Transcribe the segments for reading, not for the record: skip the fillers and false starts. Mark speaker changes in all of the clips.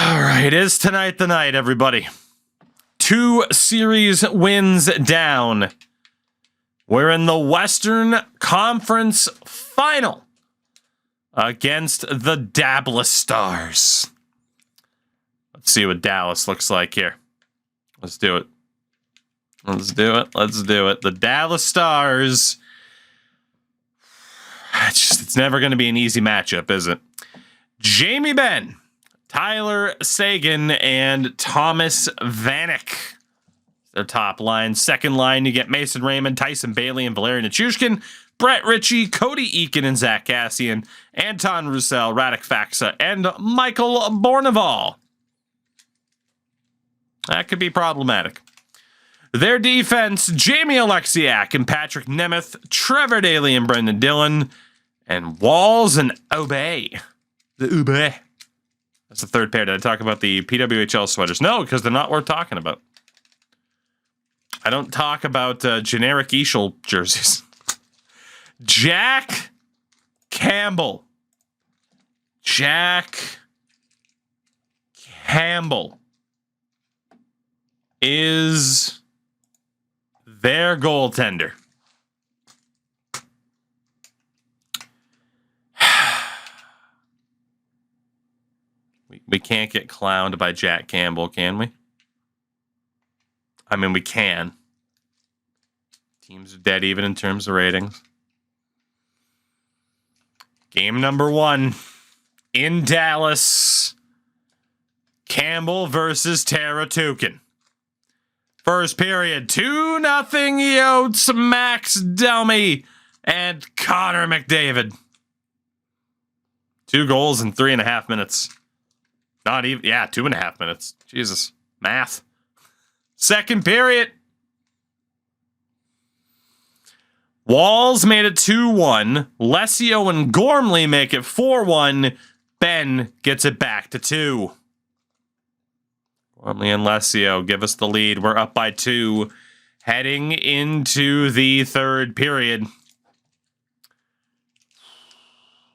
Speaker 1: All right, is tonight the night, everybody? 2 series wins down. We're in the Western Conference Final against the Dallas Stars. Let's see what Dallas looks like here. Let's do it. The Dallas Stars. It's never going to be an easy matchup, is it? Jamie Benn, Tyler Seguin, and Thomas Vanek. Their top line. Second line, you get Mason Raymond, Tyson Bailey, and Valerian Nichushkin. Brett Ritchie, Cody Eakin, and Zach Cassian. Anton Roussel, Radek Faksa, and Michael Bournival. That could be problematic. Their defense, Jamie Alexiak and Patrick Nemeth, Trevor Daley and Brendan Dillon, and Walls and Obey. The Ube. That's the third pair. Did I talk about the PWHL sweaters? No, because they're not worth talking about. I don't talk about generic Eschel jerseys. Jack Campbell. Jack Campbell is their goaltender. We can't get clowned by Jack Campbell, can we? I mean, we can. Teams are dead even in terms of ratings. Game number 1 in Dallas. Campbell versus Taratukin. First period, 2-0 Yotes, Max Domi, and Connor McDavid. 2 goals in 3.5 minutes. Not even, 2.5 minutes. Jesus, math. Second period. Walls made it 2-1. Lesio and Gormley make it 4-1. Ben gets it back to 2. Gormley and Lesio give us the lead. We're up by 2. Heading into the third period.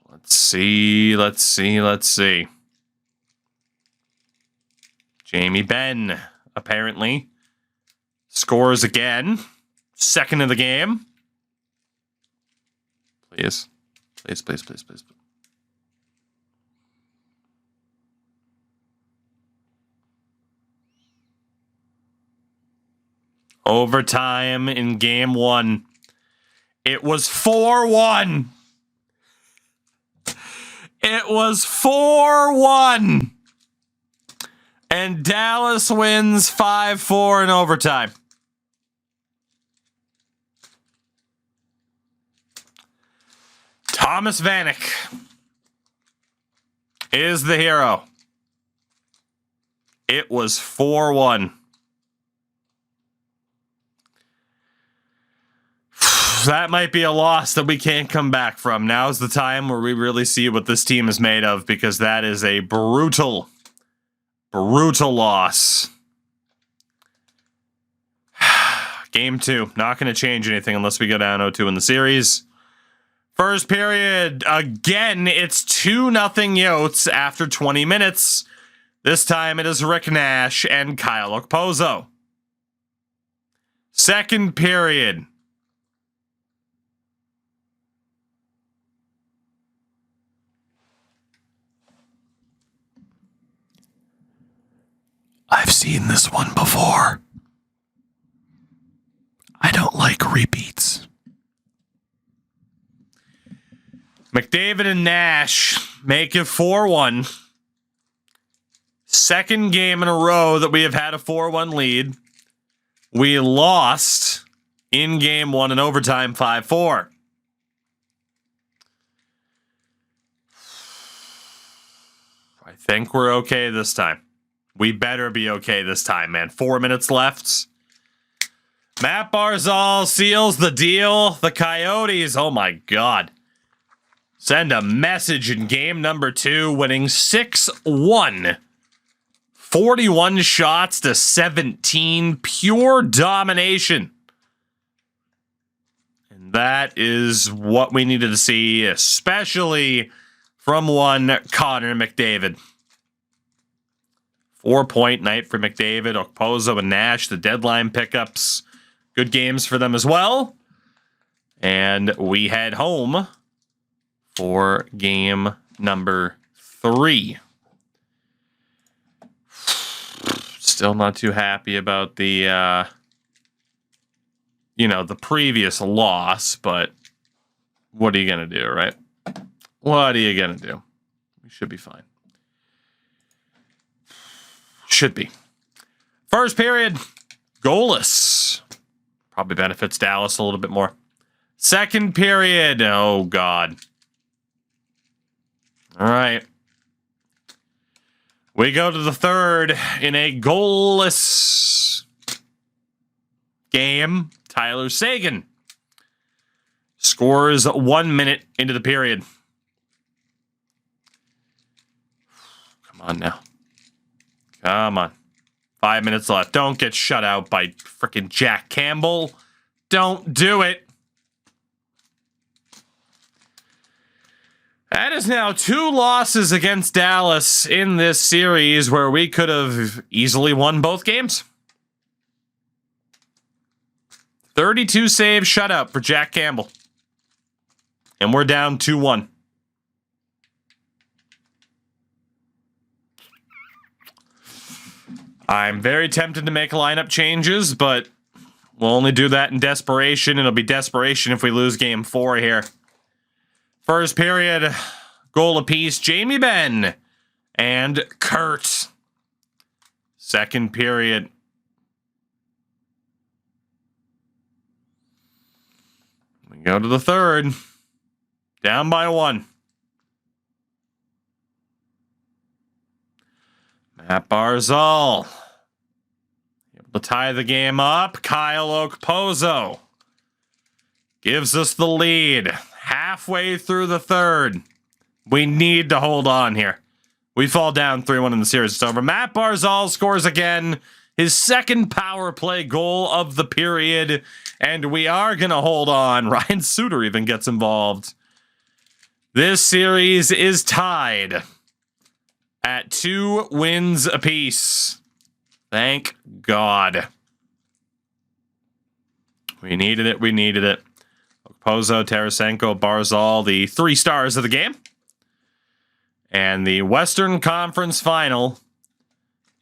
Speaker 1: Let's see. Jamie Benn, apparently, scores again. Second of the game. Please. Overtime in game 1. It was 4-1. It was 4-1. And Dallas wins 5-4 in overtime. Thomas Vanek is the hero. It was 4-1. That might be a loss that we can't come back from. Now's the time where we really see what this team is made of, because that is a brutal loss. Game 2. Not going to change anything unless we go down 0-2 in the series. First period. Again, it's 2-0 Yotes after 20 minutes. This time it is Rick Nash and Kyle Okposo. Second period. I've seen this one before. I don't like repeats. McDavid and Nash make it 4-1. Second game in a row that we have had a 4-1 lead. We lost in game 1 in overtime 5-4. I think we're okay this time. We better be okay this time, man. 4 minutes left. Matt Barzal seals the deal. The Coyotes, oh my God. Send a message in game number 2, winning 6-1. 41 shots to 17. Pure domination. And that is what we needed to see, especially from one Connor McDavid. 4-point night for McDavid, Okposo, and Nash. The deadline pickups, good games for them as well. And we head home for game number 3. Still not too happy about the, the previous loss, but what are you going to do, right? What are you going to do? We should be fine. Should be. First period, goalless. Probably benefits Dallas a little bit more. Second period, oh, God. All right. We go to the third in a goalless game. Tyler Seguin scores 1 minute into the period. Come on now. Come on. 5 minutes left. Don't get shut out by freaking Jack Campbell. Don't do it. That is now 2 losses against Dallas in this series where we could have easily won both games. 32 save shutout for Jack Campbell. And we're down 2-1. I'm very tempted to make lineup changes, but we'll only do that in desperation. It'll be desperation if we lose game 4 here. First period, goal apiece, Jamie Benn and Kurt. Second period. We go to the third. Down by 1. Matt Barzal. Able to tie the game up. Kyle Okposo gives us the lead. Halfway through the third. We need to hold on here. We fall down 3-1 in the series. It's over. Matt Barzal scores again. His second power play goal of the period. And we are going to hold on. Ryan Suter even gets involved. This series is tied at 2 wins apiece. Thank God. We needed it. We needed it. Okposo, Tarasenko, Barzal, the 3 stars of the game. And the Western Conference Final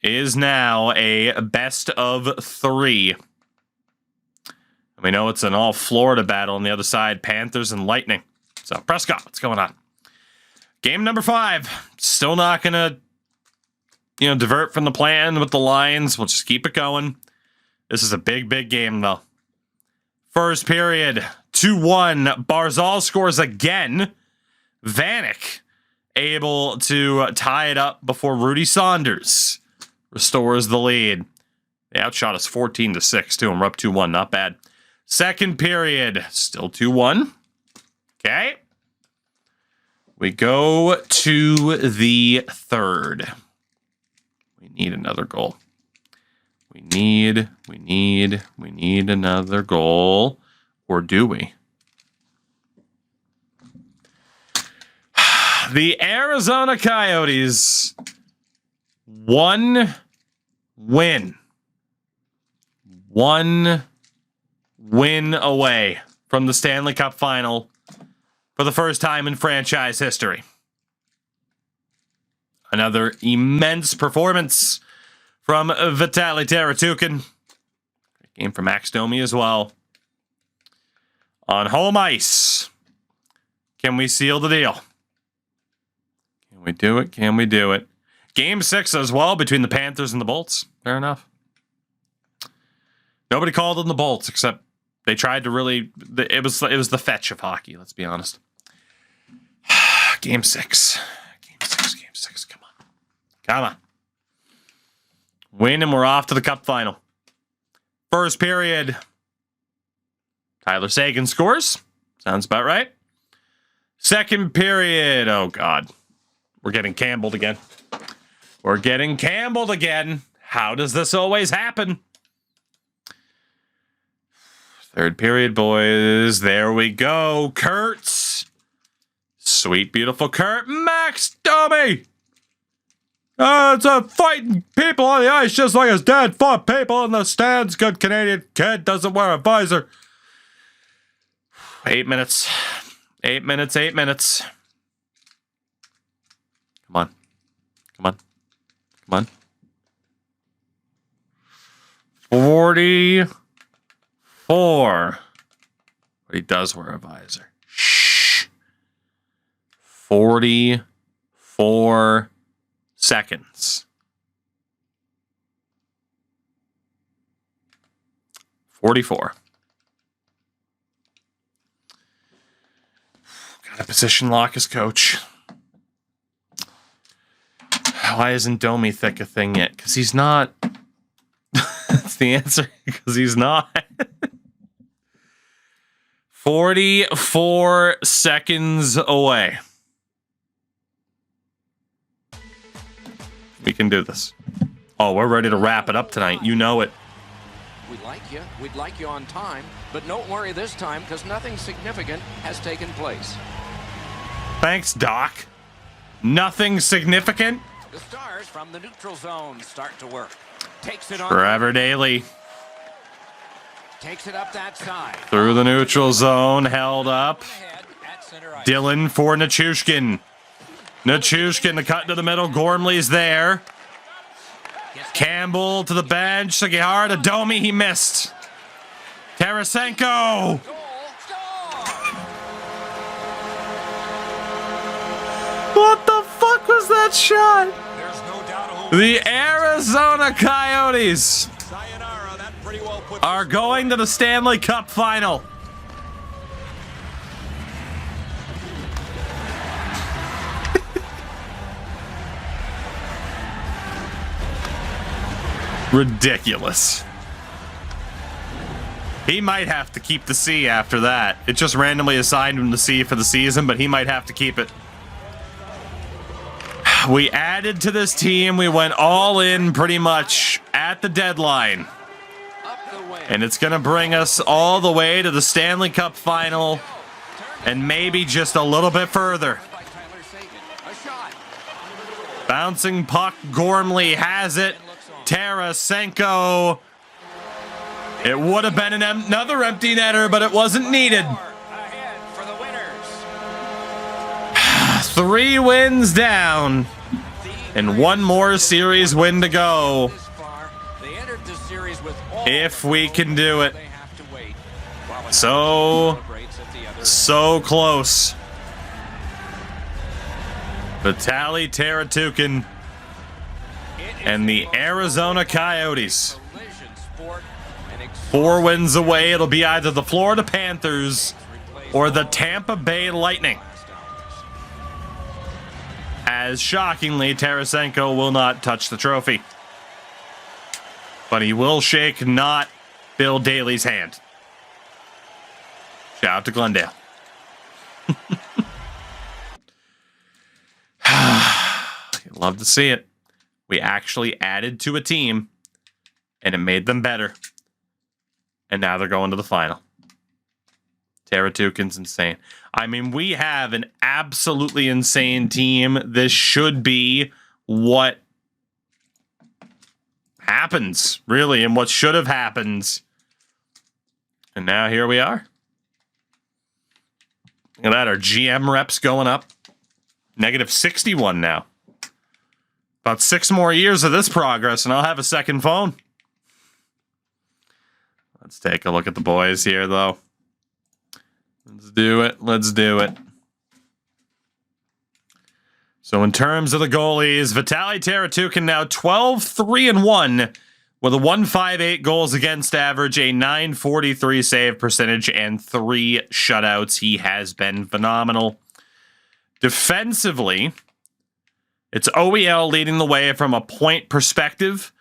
Speaker 1: is now a best of 3. We know it's an all-Florida battle on the other side, Panthers and Lightning. So, Prescott, what's going on? Game number 5. Still not going to, divert from the plan with the Lions. We'll just keep it going. This is a big, big game, though. First period, 2-1. Barzal scores again. Vanek able to tie it up before Rudy Saunders restores the lead. They outshot us 14-6 too, and we're up 2-1. Not bad. Second period, still 2-1. Okay. We go to the third. We need another goal. We need another goal. Or do we? The Arizona Coyotes, 1 win. 1 win away from the Stanley Cup Final for the first time in franchise history. Another immense performance from Vitaly Teratukin. Great game from Max Domi as well. On home ice. Can we seal the deal? Can we do it? Can we do it? Game 6 as well between the Panthers and the Bolts. Fair enough. Nobody called in the Bolts except they tried to really... It was the fetch of hockey, let's be honest. Game 6. Game 6. Come on. Come on. Win and we're off to the Cup Final. First period. Tyler Seguin scores. Sounds about right. Second period. Oh, God. We're getting Campbelled again. We're getting Campbelled again. How does this always happen? Third period, boys. There we go. Kurtz. Sweet, beautiful Kurt. Max Domi. It's a fighting people on the ice just like his dad fought people in the stands. Good Canadian kid, doesn't wear a visor. 8 minutes. 8 minutes, 8 minutes. Come on. Come on. Come on. 44. But he does wear a visor. Shh. 44 seconds. 44. Got to position lock his coach. Why isn't Domi thick a thing yet? Because he's not. That's the answer. Because he's not. 44 seconds away. We can do this. Oh, we're ready to wrap it up tonight. You know it.
Speaker 2: We'd like you on time, but don't worry this time because nothing significant has taken place.
Speaker 1: Thanks, Doc. Nothing significant.
Speaker 2: The Stars from the neutral zone start to work. Takes it on.
Speaker 1: Forever Daily.
Speaker 2: Takes it up that side.
Speaker 1: Through the neutral zone, held up. Dylan for Nichushkin. Nichushkin, the cut to the middle. Gormley's there. Campbell to the bench. Sagihara to Domi. He missed. Tarasenko. What the fuck was that shot? The Arizona Coyotes are going to the Stanley Cup Final. Ridiculous. He might have to keep the C after that. It just randomly assigned him the C for the season, but he might have to keep it. We added to this team. We went all in pretty much at the deadline. And it's going to bring us all the way to the Stanley Cup Final and maybe just a little bit further. Bouncing puck. Gormley has it. Tarasenko. It would have been another empty netter, but it wasn't needed. 3 wins down. And 1 more series win to go. If we can do it. So close. Vitaly Taratukin and the Arizona Coyotes. 4 wins away. It'll be either the Florida Panthers or the Tampa Bay Lightning. As shockingly, Tarasenko will not touch the trophy. But he will shake not Bill Daly's hand. Shout out to Glendale. Love to see it. We actually added to a team, and it made them better. And now they're going to the final. Taratukin's insane. I mean, we have an absolutely insane team. This should be what happens, really, and what should have happened. And now here we are. Look at that, our GM reps going up. -61 now. About 6 more years of this progress, and I'll have a second phone. Let's take a look at the boys here, though. Let's do it. Let's do it. So in terms of the goalies, Vitaly Taratukin now 12-3-1 with a 158 goals against average, a .943 save percentage, and 3 shutouts. He has been phenomenal. Defensively, it's OEL leading the way from a point perspective.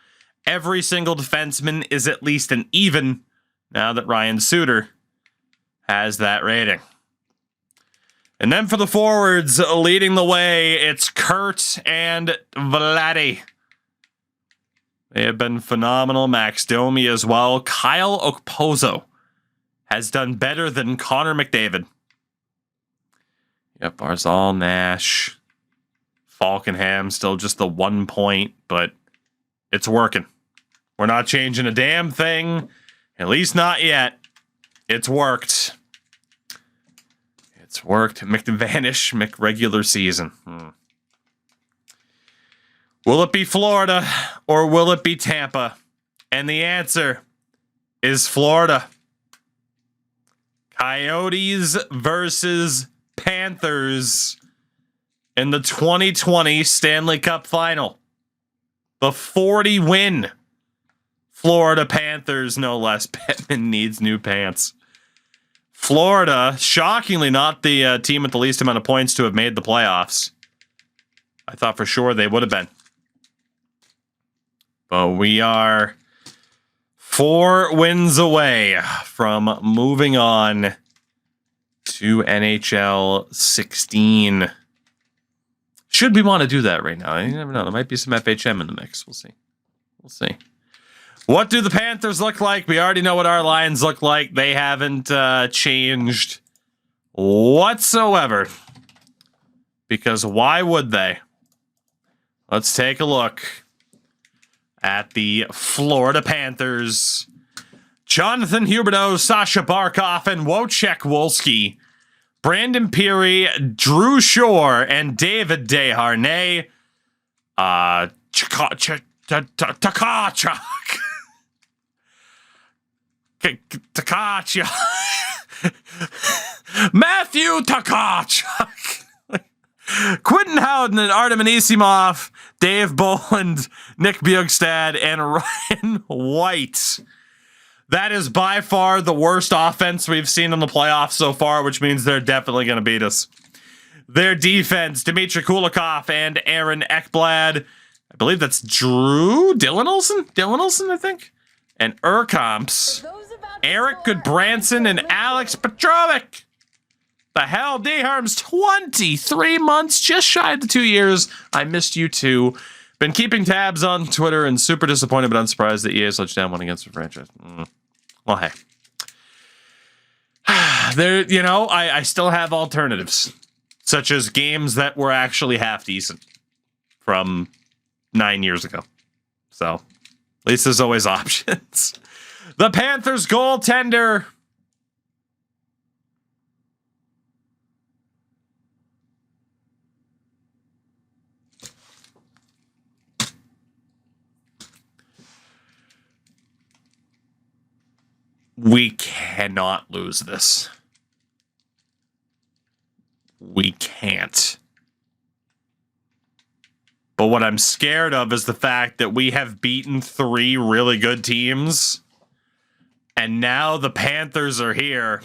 Speaker 1: Every single defenseman is at least an even now that Ryan Suter has that rating. And then for the forwards, leading the way, it's Kurt and Vladdy. They have been phenomenal. Max Domi as well. Kyle Okposo has done better than Connor McDavid. Yep, Barzal, Nash, Falkenham still just the 1 point, but it's working. We're not changing a damn thing. At least not yet. It's worked. It's worked. McVanish, McRegular season. Will it be Florida or will it be Tampa? And the answer is Florida. Coyotes versus Panthers in the 2020 Stanley Cup Final. The 40-win Florida Panthers, no less. Bettman needs new pants. Florida, shockingly not the team with the least amount of points to have made the playoffs. I thought for sure they would have been. But we are 4 wins away from moving on to NHL 16. Should we want to do that right now? You never know. There might be some FHM in the mix. We'll see. We'll see. What do the Panthers look like? We already know what our lines look like. They haven't changed whatsoever. Because why would they? Let's take a look at the Florida Panthers. Jonathan Huberdeau, Sasha Barkov, and Wojciech Wolski. Brandon Peary, Drew Shore, and David Desharnais. Takachuk. Takachuk. Matthew Takachuk. Quentin Howden and Artem Anisimov, Dave Boland, Nick Bjugstad, and Ryan White. That is by far the worst offense we've seen in the playoffs so far, which means they're definitely going to beat us. Their defense, Dmitry Kulikov and Aaron Ekblad. I believe that's Dylan Olsen, I think. And Urkamps, Eric Goodbranson, and Alex Petrovic. The hell, D-Harms, 23 months, just shy of the 2 years. I missed you too. Been keeping tabs on Twitter and super disappointed but unsurprised that EA sledged down one against the franchise. Well, hey. There, you know, I still have alternatives, such as games that were actually half decent from 9 years ago. So, at least there's always options. The Panthers goaltender. We cannot lose this. We can't. But what I'm scared of is the fact that we have beaten 3 really good teams. And now the Panthers are here.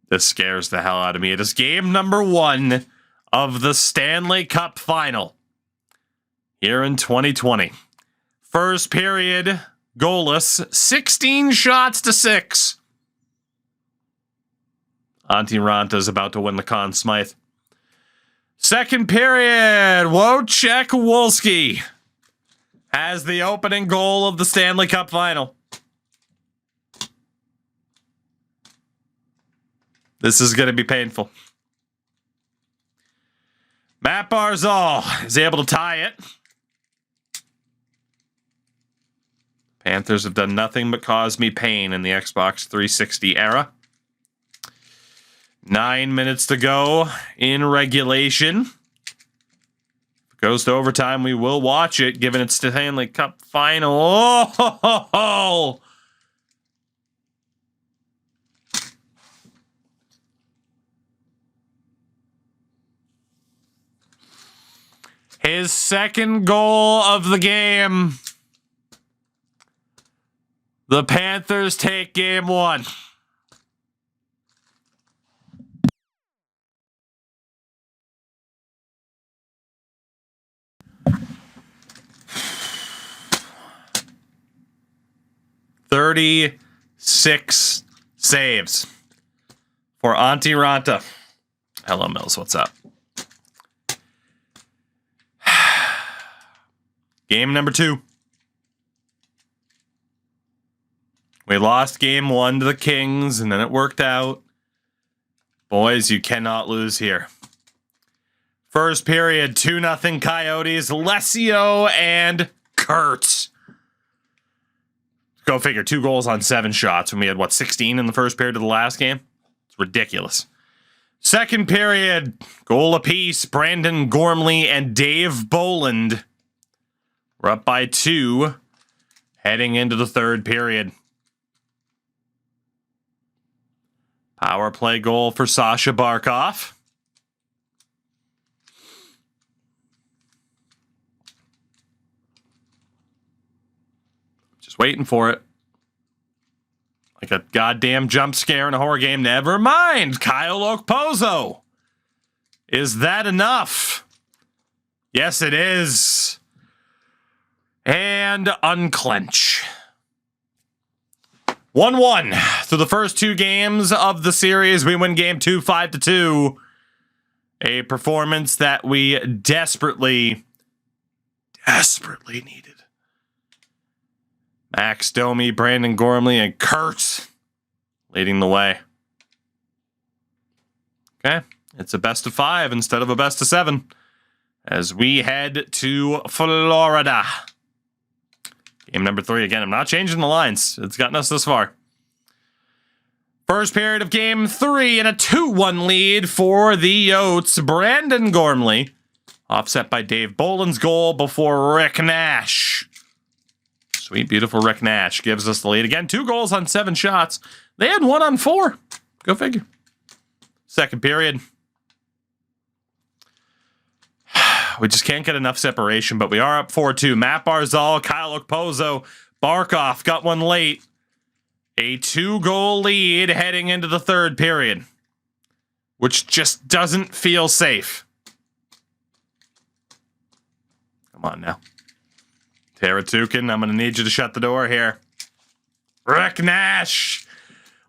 Speaker 1: This scares the hell out of me. It is game number 1 of the Stanley Cup Final here in 2020. First period, goalless, 16 shots to 6. Antti Ranta is about to win the Conn Smythe. Second period, Wojciech Wolski has the opening goal of the Stanley Cup Final. This is going to be painful. Matt Barzal is able to tie it. Panthers have done nothing but cause me pain in the Xbox 360 era. 9 minutes to go in regulation. If it goes to overtime, we will watch it, given it's the Stanley Cup Final. Oh, ho, ho, ho. His second goal of the game. The Panthers take game 1. "36 saves for Antti Ranta." Hello, Mills. What's up? Game number 2. We lost game 1 to the Kings, and then it worked out. Boys, you cannot lose here. First period, 2-0 Coyotes. Lesio and Kurt. Go figure, 2 goals on 7 shots when we had, 16 in the first period of the last game? It's ridiculous. Second period, goal apiece. Brandon Gormley and Dave Boland. We're up by 2 heading into the third period. Power play goal for Sasha Barkov. Just waiting for it. Like a goddamn jump scare in a horror game. Never mind. Kyle Okposo. Is that enough? Yes, it is. And unclench. 1-1 through the first 2 games of the series. We win game 2, 5-2. A performance that we desperately needed. Max Domi, Brandon Gormley, and Kurt leading the way. Okay, it's a best of 5 instead of a best of 7 as we head to Florida. Game number 3. Again, I'm not changing the lines. It's gotten us this far. First period of game 3 and a 2-1 lead for the Yotes. Brandon Gormley offset by Dave Boland's goal before Rick Nash. Sweet, beautiful Rick Nash gives us the lead. Again, 2 goals on 7 shots. They had 1 on 4. Go figure. Second period. We just can't get enough separation, but we are up 4-2. Matt Barzal, Kyle Okposo, Barkov got one late. A 2-goal lead heading into the third period, which just doesn't feel safe. Come on now. Teratukin, I'm going to need you to shut the door here. Rick Nash.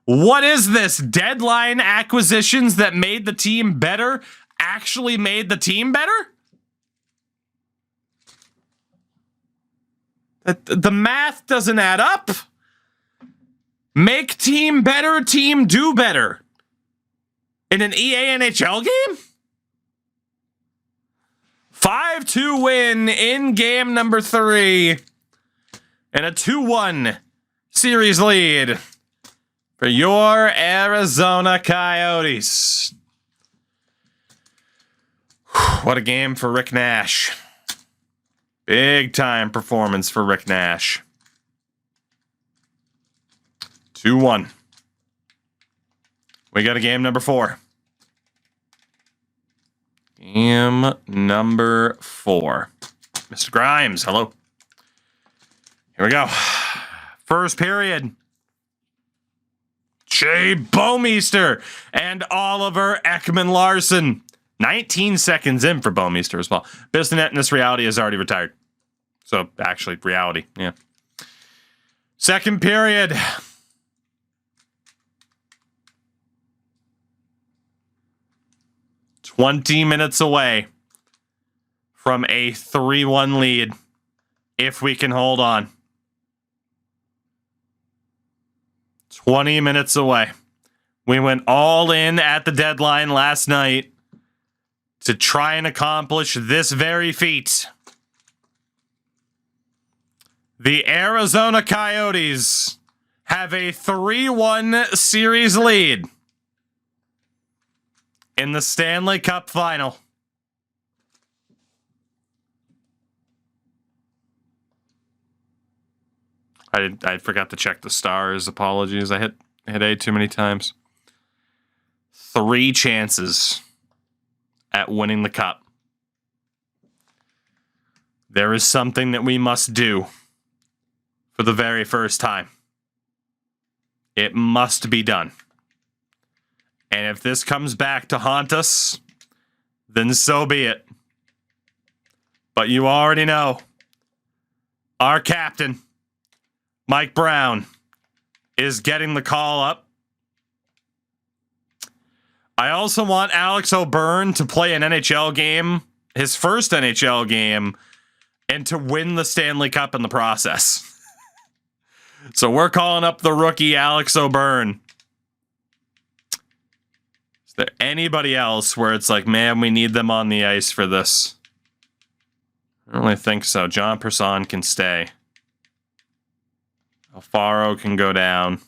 Speaker 1: What is this? Deadline acquisitions that made the team better actually made the team better? The math doesn't add up. Make team better, team do better. In an EA NHL game? 5-2 win in game number 3. And a 2-1 series lead for your Arizona Coyotes. What a game for Rick Nash. Big time performance for Rick Nash. 2-1. We got a game number 4. Game number 4. Mr. Grimes, hello. Here we go. First period. Jay Bouwmeester and Oliver Ekman-Larsson. 19 seconds in for Bouwmeester as well. Bissonnette in this reality is already retired. So, actually, reality, yeah. Second period. $20 away from a 3-1 lead, if we can hold on. 20 minutes away. We went all in at the deadline last night to try and accomplish this very feat. The Arizona Coyotes have a 3-1 series lead in the Stanley Cup Final. I forgot to check the stars. Apologies. I hit A too many times. 3 chances at winning the cup. There is something that we must do for the very first time. It must be done. And if this comes back to haunt us, then so be it. But you already know, our captain, Mike Brown, is getting the call up. I also want Alex O'Byrne to play an NHL game, his first NHL game, and to win the Stanley Cup in the process. So we're calling up the rookie Alex O'Byrne. there anybody else where it's like, man, we need them on the ice for this? I don't really think so. John Persson can stay. Alfaro can go down.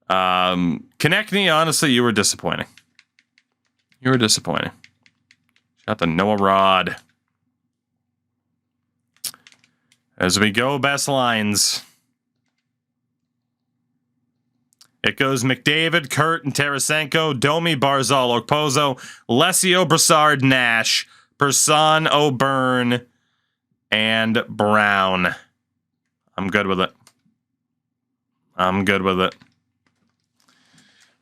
Speaker 1: Konechny, honestly, you were disappointing. You were disappointing. Got the Noah Rod. As we go, best lines. It goes McDavid, Kurt, and Tarasenko, Domi, Barzal, Okposo, Lesio, Brassard, Nash, Persson, O'Byrne, and Brown. I'm good with it. I'm good with it.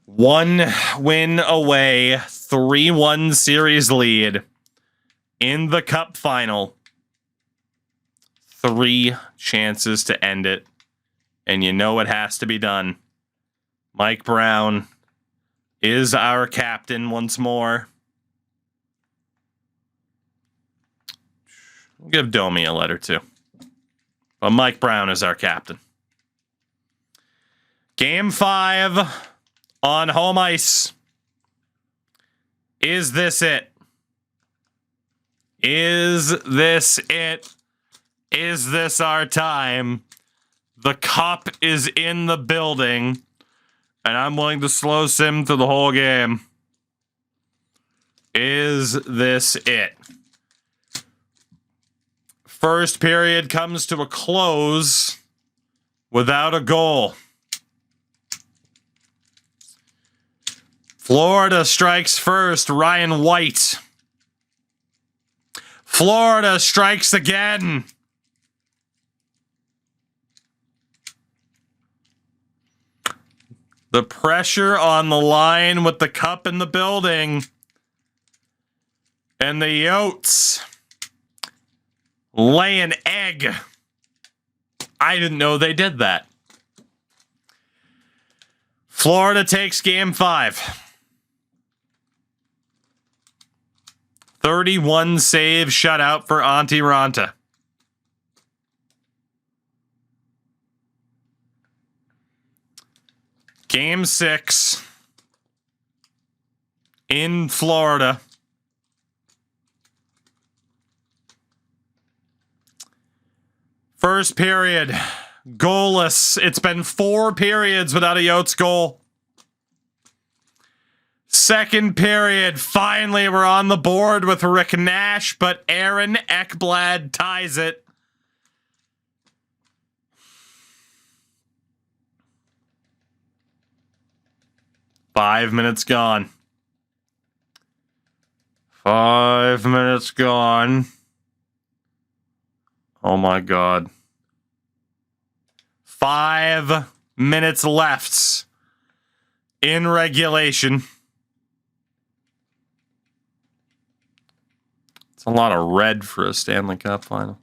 Speaker 1: 1 win away, 3-1 series lead in the Cup Final. 3 chances to end it, and you know it has to be done. Mike Brown is our captain once more. We'll give Domi a letter too. But Mike Brown is our captain. Game 5 on home ice. Is this it? Is this it? Is this our time? The cup is in the building, and I'm willing to slow sim through the whole game. Is this it? First period comes to a close without a goal. Florida strikes first. Ryan White. Florida strikes again. The pressure on the line with the cup in the building. And the Yotes lay an egg. I didn't know they did that. Florida takes game 5. 31 save shutout for Antti Ranta. Game 6 in Florida. First period, goalless. It's been 4 periods without a Yotes goal. Second period, finally we're on the board with Rick Nash, but Aaron Ekblad ties it. Five minutes gone. 5 minutes gone. Oh my God. 5 minutes left in regulation. It's a lot of red for a Stanley Cup Final.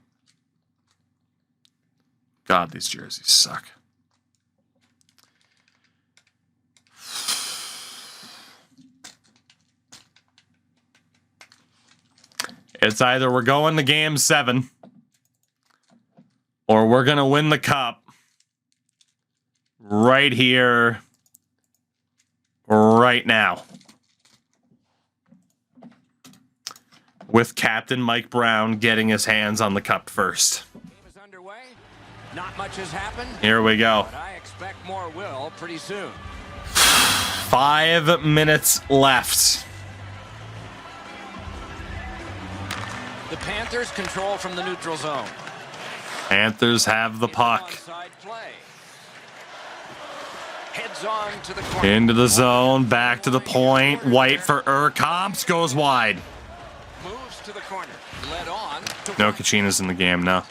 Speaker 1: God, these jerseys suck. It's either we're going to game 7 or we're going to win the cup right here, right now. With Captain Mike Brown getting his hands on the cup first.
Speaker 2: Game is underway. Not much has happened.
Speaker 1: Here we go.
Speaker 2: But I expect more will pretty soon.
Speaker 1: 5 minutes left.
Speaker 2: The Panthers control from the neutral zone.
Speaker 1: Panthers have the puck.
Speaker 2: Onside play. Heads on to the corner.
Speaker 1: Into the zone, back to the point. White for Urkamps, goes wide.
Speaker 2: Moves to the corner. Led on.
Speaker 1: No Kachina's in the game now.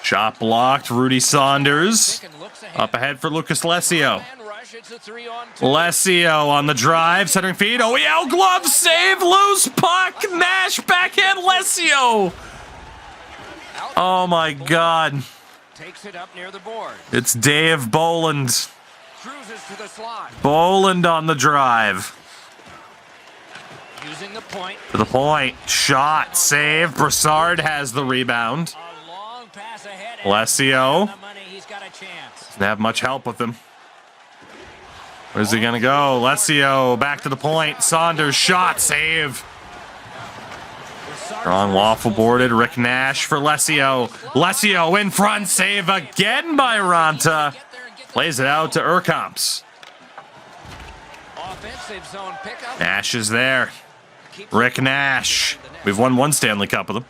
Speaker 1: Shot blocked. Rudy Saunders up ahead for Lucas Lesio. Lesio on the drive, centering feed. OEL glove save, loose puck, Nash backhand Lesio. Oh my God.
Speaker 2: Takes it up near the board.
Speaker 1: It's Dave Boland.
Speaker 2: Cruises to the slot.
Speaker 1: Boland on the drive.
Speaker 2: Using the point.
Speaker 1: To the point. Shot, save. Brassard has the rebound.
Speaker 2: A long pass ahead.
Speaker 1: Lesio
Speaker 2: He's got a chance.
Speaker 1: doesn't have much help with him. Where's he gonna go? Lesio back to the point. Saunders shot, save. Strong waffle boarded. Rick Nash for Lesio. Lesio in front, save again by Ranta. Plays it out to Urkamps. Nash is there. Rick Nash. We've won one Stanley Cup with him.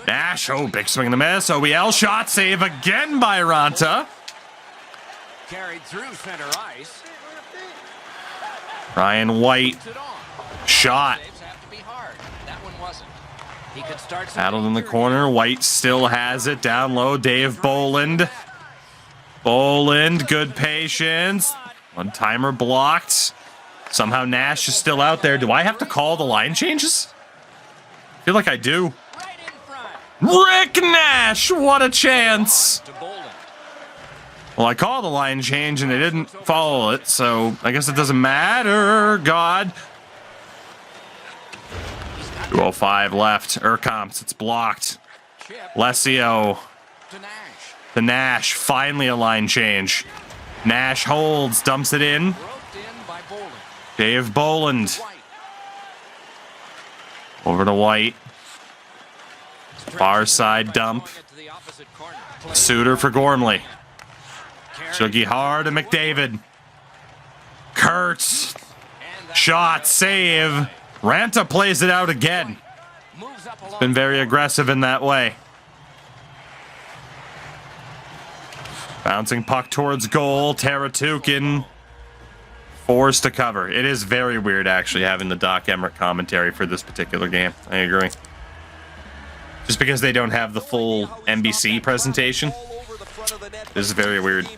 Speaker 1: Nash, oh, big swing and a miss. OEL shot, save again by Ranta.
Speaker 2: Carried through center ice.
Speaker 1: Ryan White. Shot. Battled in the corner. White still has it. Down low. Dave Boland. Boland, good patience. One timer blocked. Somehow Nash is still out there. Do I have to call the line changes? I feel like I do. Rick Nash, what a chance. Well, I called the line change and they didn't follow it, so I guess it doesn't matter. God. 2:05 left. Urkamps, it's blocked. Lesio to Nash. Finally a line change. Nash holds, dumps it in. Dave Boland. Over to White. Far side dump. Suter for Gormley. Shuggy hard to McDavid. Kurtz. Shot, save. Ranta plays it out again. It's been very aggressive in that way. Bouncing puck towards goal. Teratukin forced to cover. It is very weird actually having the Doc Emmerich commentary for this particular game. I agree. Just because they don't have the full NBC presentation. This is very weird.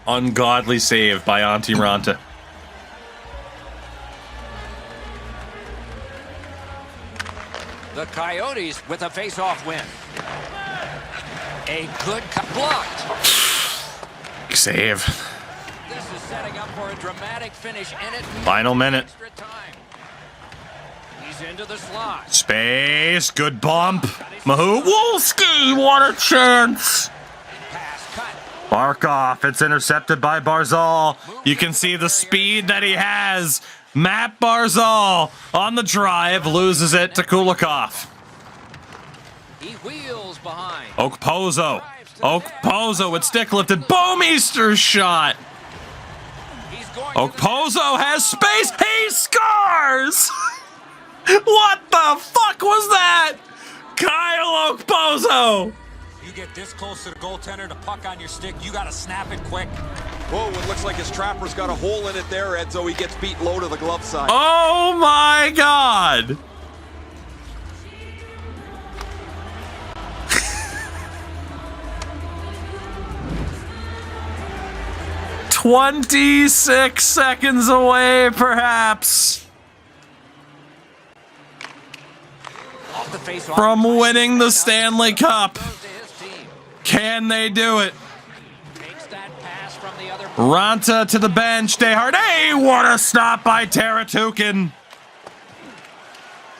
Speaker 1: Ungodly save by Antti Ranta.
Speaker 2: The Coyotes with a face-off win. A good blocked.
Speaker 1: Save.
Speaker 2: This is setting up for a dramatic finish, and it
Speaker 1: final minute.
Speaker 2: extra time. He's into the slot.
Speaker 1: Space. Good bump. Mahulski. What a chance.
Speaker 2: Pass cut.
Speaker 1: Barkov. It's intercepted by Barzal. You can see the speed that he has. Matt Barzal on the drive loses it to Kulikov.
Speaker 2: He wheels behind.
Speaker 1: Okposo. Okposo with stick lifted. Bouwmeester's shot. Okposo has space. He scores. What the fuck was that? Kyle Okposo.
Speaker 3: You get this close to the goaltender, the puck on your stick, you got to snap it quick.
Speaker 4: Whoa, it looks like his trapper's got a hole in it there, Edzo. He gets beat low to the glove side.
Speaker 1: Oh my God. "26 seconds away, perhaps,
Speaker 2: Off the face-off.
Speaker 1: from winning the Stanley Cup. Can they do it?
Speaker 2: Takes that pass from the other.
Speaker 1: Ranta to the bench. Desharnais. What a stop by Teratukin.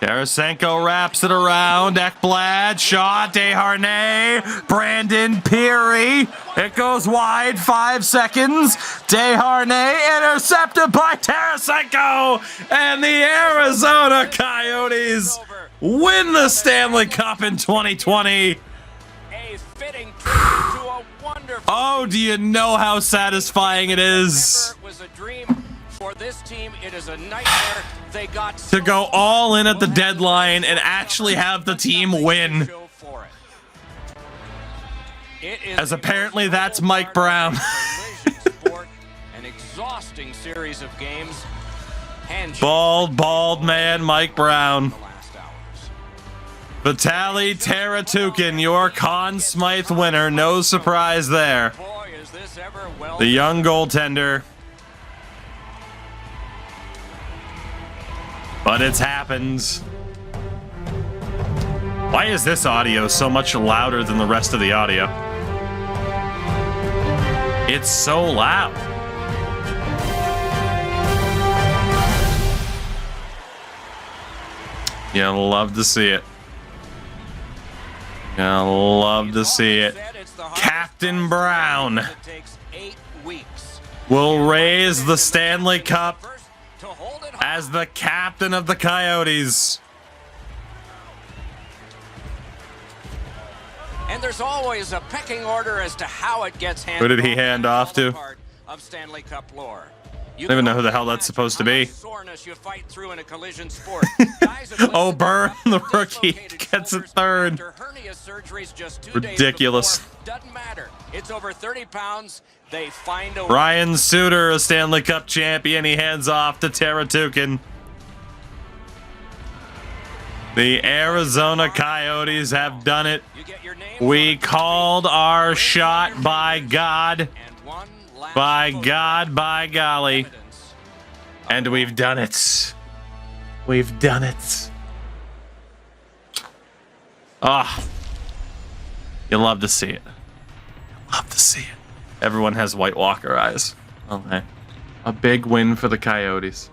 Speaker 1: Tarasenko wraps it around. Ekblad. Shot. Desharnais. Brandon Peary. It goes wide. 5 seconds. Desharnais intercepted by Tarasenko. And the Arizona Coyotes win the Stanley Cup in 2020.
Speaker 2: A fitting tribute to a wonderful.
Speaker 1: Oh, do you know how satisfying it is
Speaker 2: It was a dream for this team. It is a nightmare. They got
Speaker 1: to go all in at the deadline and actually have the team win? As apparently that's Mike Brown.
Speaker 2: An exhausting series of games.
Speaker 1: Bald man Mike Brown. Vitaly Teratukin, your Conn Smythe winner. No surprise there. The young goaltender. But it's happened. Why is this audio so much louder than the rest of the audio? It's so loud. You'll love to see it. You'll love to see it. Captain Captain Brown
Speaker 2: It takes 8 weeks.
Speaker 1: will raise the Stanley Cup
Speaker 2: First, to hold it
Speaker 1: as the captain of the Coyotes.
Speaker 2: And there's always a pecking order as to how it gets
Speaker 1: Who
Speaker 2: handled.
Speaker 1: did he hand off to?
Speaker 2: Part of Stanley Cup lore. You
Speaker 1: I don't even
Speaker 2: can
Speaker 1: know who the
Speaker 2: only
Speaker 1: hell that's
Speaker 2: imagine
Speaker 1: supposed to
Speaker 2: how
Speaker 1: be.
Speaker 2: much soreness you fight through in a collision sport. Guys have
Speaker 1: Oh,
Speaker 2: listed
Speaker 1: Byrne,
Speaker 2: up
Speaker 1: the
Speaker 2: to
Speaker 1: rookie,
Speaker 2: dislocated
Speaker 1: gets it
Speaker 2: shoulders
Speaker 1: third.
Speaker 2: after hernia surgeries just 2 days
Speaker 1: Ridiculous.
Speaker 2: before. Doesn't matter. It's over 30 pounds. They find a way.
Speaker 1: Ryan Suter, a Stanley Cup champion, he hands off to Teratukin. The Arizona Coyotes have done it.
Speaker 2: You get your name
Speaker 1: We
Speaker 2: on a
Speaker 1: called our
Speaker 2: ring
Speaker 1: shot,
Speaker 2: on your
Speaker 1: by
Speaker 2: fingers,
Speaker 1: God.
Speaker 2: and one last
Speaker 1: By
Speaker 2: photograph.
Speaker 1: God, by golly.
Speaker 2: Evidence.
Speaker 1: And we've done it. We've done it. Ah. You love to see it. You love to see it. Everyone has White Walker eyes. Okay. A big win for the Coyotes.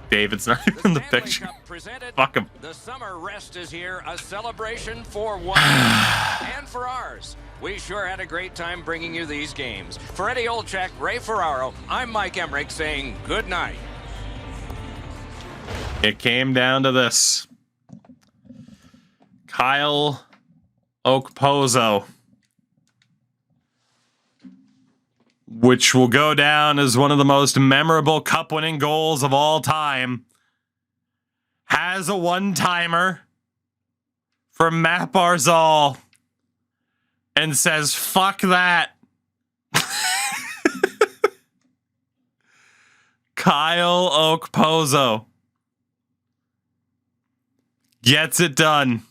Speaker 1: David's not even in the
Speaker 2: Stanley
Speaker 1: picture.
Speaker 2: Cup presented.
Speaker 1: Fuck him.
Speaker 2: The summer rest is here, a celebration for one and for ours. We sure had a great time bringing you these games. For Eddie Olczyk, Ray Ferraro, I'm Mike Emmerich saying good night.
Speaker 1: It came down to this. Kyle Okposo, which will go down as one of the most memorable cup-winning goals of all time, has a one-timer from Matt Barzal and says, fuck that. Kyle Okposo gets it done.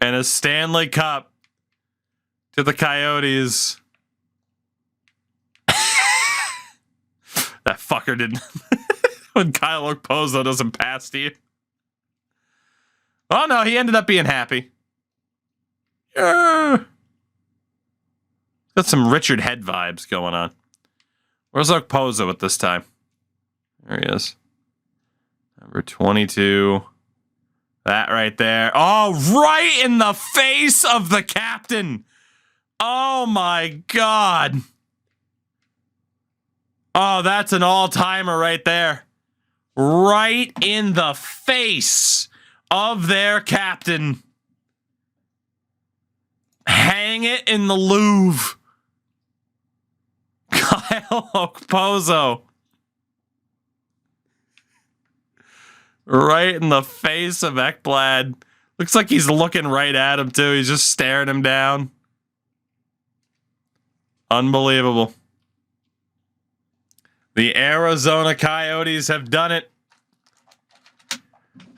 Speaker 1: And a Stanley Cup to the Coyotes. That fucker didn't. When Kyle Okposo doesn't pass to you. Oh no, he ended up being happy. Yeah. Got some Richard Head vibes going on. Where's Okposo at this time? There he is. Number 22. That right there. Oh, right in the face of the captain. Oh my God. Oh, that's an all-timer right there. Right in the face of their captain. Hang it in the Louvre. Kyle Okposo. Right in the face of Ekblad. Looks like he's looking right at him, too. He's just staring him down. Unbelievable. The Arizona Coyotes have done it.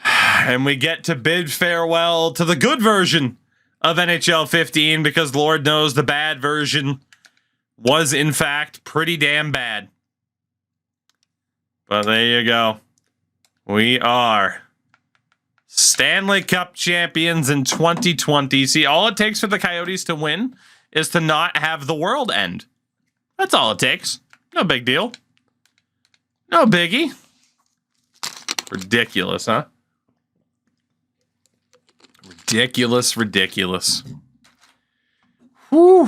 Speaker 1: And we get to bid farewell to the good version of NHL 15 because Lord knows the bad version was, in fact, pretty damn bad. But there you go. We are Stanley Cup champions in 2020. See, all it takes for the Coyotes to win is to not have the world end. That's all it takes. No big deal. No biggie. Ridiculous, huh? Ridiculous, ridiculous. Whew.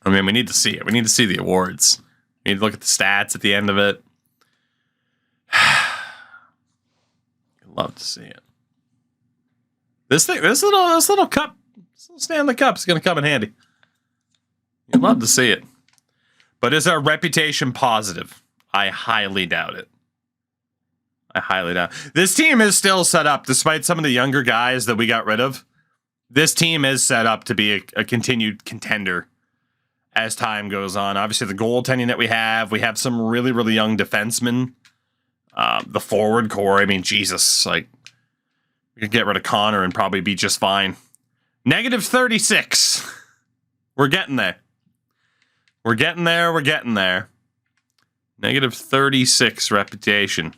Speaker 1: I mean, we need to see it. We need to see the awards. We need to look at the stats at the end of it. Love to see it. This little cup, this little Stanley Cup is going to come in handy. You'd love to see it. But is our reputation positive? I highly doubt it. I highly doubt it. This team is still set up, despite some of the younger guys that we got rid of. This team is set up to be a continued contender as time goes on. Obviously, the goaltending that we have some really, really young defensemen. The forward core, I mean, Jesus, like, we could get rid of Connor and probably be just fine. Negative 36. We're getting there. We're getting there. We're getting there. Negative 36 reputation.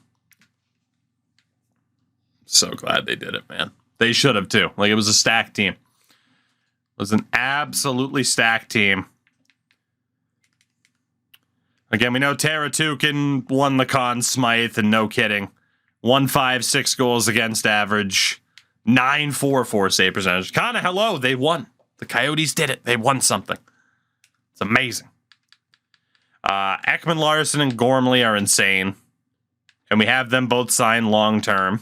Speaker 1: So glad they did it, man. They should have, too. Like, it was a stacked team. It was an absolutely stacked team. Again, we know Teratukin won the Conn Smythe, and no kidding. 1.56 goals against average. .944 save percentage. Kind of hello, they won. The Coyotes did it. They won something. It's amazing. Ekman Larson and Gormley are insane. And we have them both signed long-term.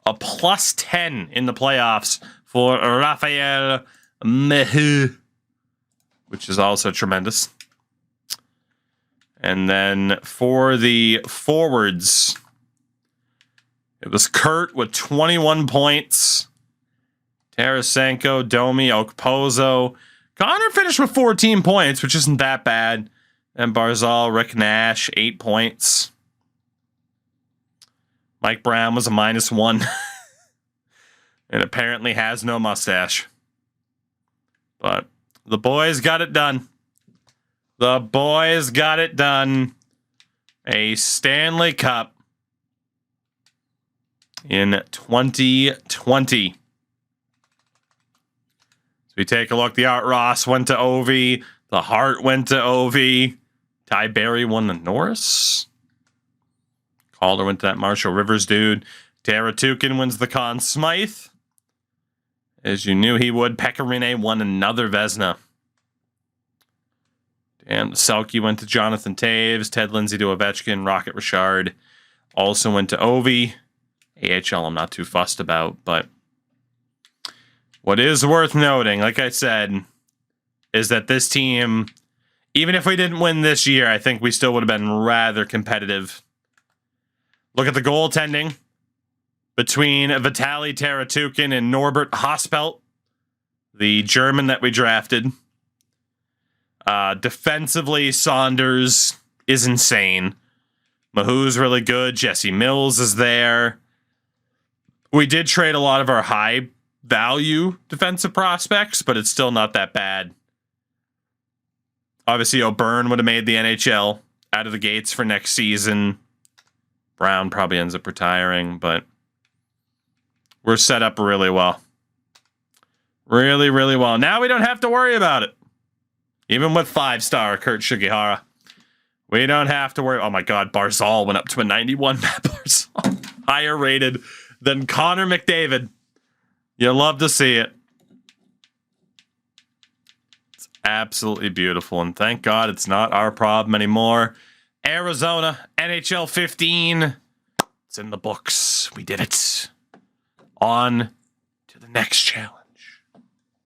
Speaker 1: A +10 in the playoffs for Raphael Mehu, which is also tremendous. And then for the forwards, it was Kurt with 21 points. Tarasenko, Domi, Okposo. Connor finished with 14 points, which isn't that bad. And Barzal, Rick Nash, 8 points. Mike Brown was a -1. And apparently has no mustache. But the boys got it done. The boys got it done. A Stanley Cup in 2020. So we take a look. The Art Ross went to Ovi. The Hart went to Ovi. Ty Berry won the Norris. Calder went to that Marshall Rivers dude. Taratukin wins the Conn Smythe. As you knew he would. Pecorine won another Vezina. And Selke went to Jonathan Taves. Ted Lindsay to Ovechkin. Rocket Richard also went to Ovi. AHL I'm not too fussed about, but what is worth noting, like I said, is that this team, even if we didn't win this year, I think we still would have been rather competitive. Look at the goaltending between Vitaly Taratukin and Norbert Hospelt, the German that we drafted. Defensively, Saunders is insane. Mahu's really good. Jesse Mills is there. We did trade a lot of our high value defensive prospects, but it's still not that bad. Obviously, O'Byrne would have made the NHL out of the gates for next season. Brown probably ends up retiring, but we're set up really well. Really, really well. Now we don't have to worry about it. Even with 5-star Kurt Sugihara. We don't have to worry. Oh my God, Barzal went up to a 91. Barzal. Higher rated than Connor McDavid. You love to see it. It's absolutely beautiful. And thank God it's not our problem anymore. Arizona, NHL 15. It's in the books. We did it. On to the next challenge.